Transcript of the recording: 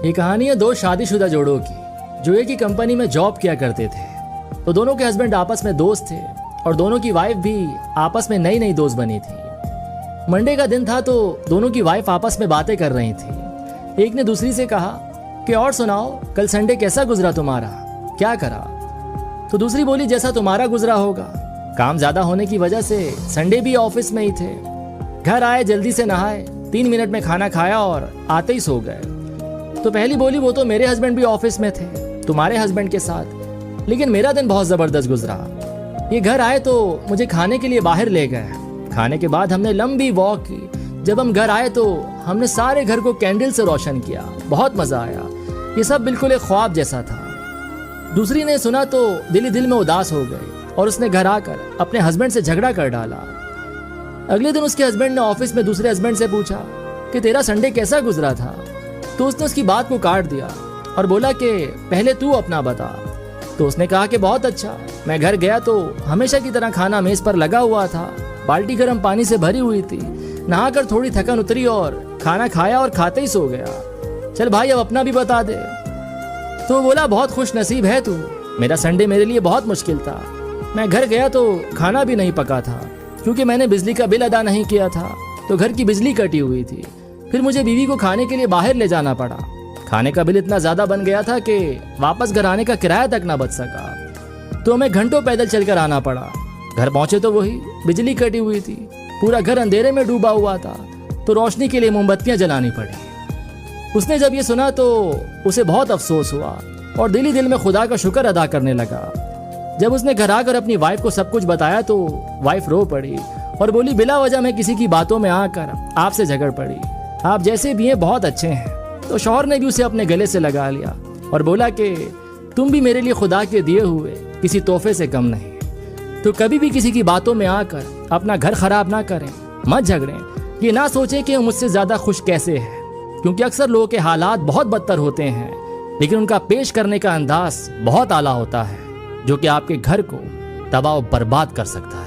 ये कहानी है दो शादीशुदा जोड़ों की जो एक ही कंपनी में जॉब किया करते थे। तो दोनों के हस्बैंड आपस में दोस्त थे और दोनों की वाइफ भी आपस में नई नई दोस्त बनी थी। मंडे का दिन था तो दोनों की वाइफ आपस में बातें कर रही थी। एक ने दूसरी से कहा कि और सुनाओ, कल संडे कैसा गुजरा तुम्हारा, क्या करा? तो दूसरी बोली जैसा तुम्हारा गुजरा होगा। काम ज्यादा होने की वजह से संडे भी ऑफिस में ही थे। घर आए, जल्दी से नहाए, 3 मिनट में खाना खाया और आते ही सो गए। तो पहली बोली वो तो मेरे हस्बैंड भी ऑफिस में थे तुम्हारे हस्बैंड के साथ, लेकिन मेरा दिन बहुत जबरदस्त गुजरा। ये घर आए तो मुझे खाने के लिए बाहर ले गए। खाने के बाद हमने लंबी वॉक की। जब हम घर आए तो हमने सारे घर को कैंडल से रोशन किया। बहुत मजा आया। ये सब बिल्कुल एक ख्वाब जैसा था। दूसरी ने सुना तो दिल ही दिल में उदास हो गई और उसने घर आकर अपने हस्बैंड से झगड़ा कर डाला। अगले दिन उसके हस्बैंड ने ऑफिस में दूसरे हस्बैंड से पूछा कि तेरा संडे कैसा गुजरा था? तो उसने उसकी बात को काट दिया और बोला कि पहले तू अपना बता। तो उसने कहा कि बहुत अच्छा, मैं घर गया तो हमेशा की तरह खाना मेज पर लगा हुआ था, बाल्टी गर्म पानी से भरी हुई थी, नहाकर थोड़ी थकन उतरी और खाना खाया और खाते ही सो गया। चल भाई अब अपना भी बता दे। तो बोला बहुत खुश नसीब है तू, मेरा संडे मेरे लिए बहुत मुश्किल था। मैं घर गया तो खाना भी नहीं पका था क्योंकि मैंने बिजली का बिल अदा नहीं किया था तो घर की बिजली कटी हुई थी। फिर मुझे बीवी को खाने के लिए बाहर ले जाना पड़ा। खाने का बिल इतना ज्यादा बन गया था कि वापस घर आने का किराया तक ना बच सका, तो हमें घंटों पैदल चलकर आना पड़ा। घर पहुंचे तो वही बिजली कटी हुई थी, पूरा घर अंधेरे में डूबा हुआ था, तो रोशनी के लिए मोमबत्तियां जलानी पड़ी। उसने जब ये सुना तो उसे बहुत अफसोस हुआ और दिल ही दिल में खुदा का शुक्र अदा करने लगा। जब उसने घर आकर अपनी वाइफ को सब कुछ बताया तो वाइफ रो पड़ी और बोली बिला वजह मैं किसी की बातों में आकर आपसे झगड़ पड़ी, आप जैसे भी हैं बहुत अच्छे हैं। तो शौहर ने भी उसे अपने गले से लगा लिया और बोला कि तुम भी मेरे लिए खुदा के दिए हुए किसी तोहफे से कम नहीं। तो कभी भी किसी की बातों में आकर अपना घर खराब ना करें, मत झगड़ें, ये ना सोचें कि मुझसे ज्यादा खुश कैसे है, क्योंकि अक्सर लोगों के हालात बहुत बदतर होते हैं लेकिन उनका पेश करने का अंदाज बहुत आला होता है जो कि आपके घर को तबाह और बर्बाद कर सकता है।